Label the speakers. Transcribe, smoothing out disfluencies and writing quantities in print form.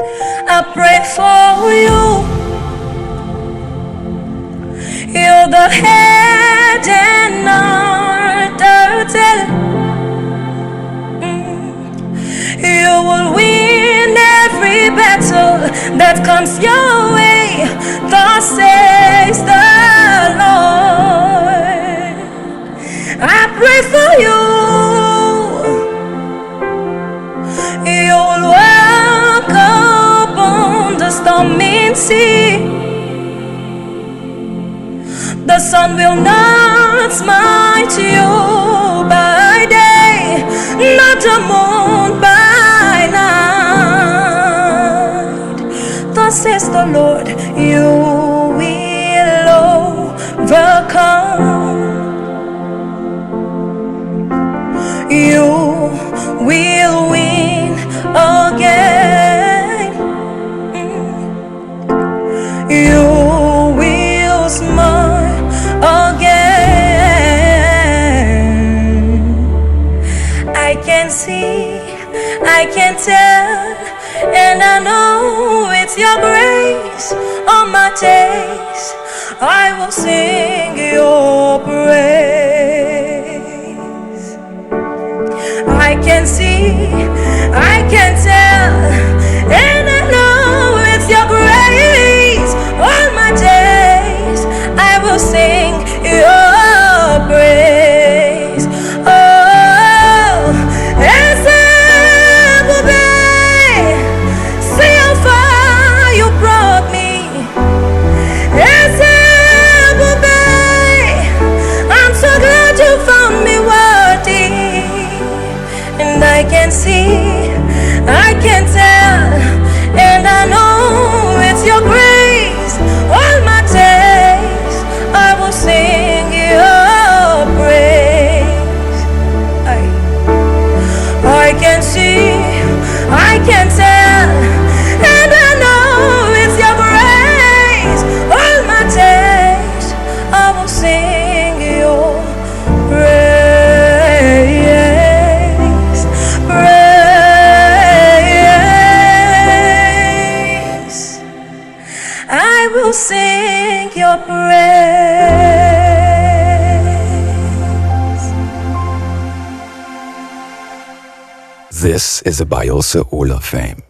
Speaker 1: I pray for you. You're the head and not the tail. You will win every battle that comes your way. Thus says the Lord. I pray for you. You'll walk upon the storming sea. The sun will not smite you by day, not the moon by night. Thus says the Lord, you will overcome. You will win again. You will smile again. I can see, I can tell, and I know it's your grace. On my days I will sing your praise. I can see, I can tell, and I know it's your grace. All my days I will sing your praise. Oh, as I obey, see how far you brought me. As I obey, I'm so glad you found me worthy. And I can see, I can tell, and I know it's your grace. All my days I will sing your praise. I can see, I can tell, and I know it's your grace. All my days I will sing your praise. Praise. I will sing your praise.
Speaker 2: This is the BAYELSA Hall of Fame.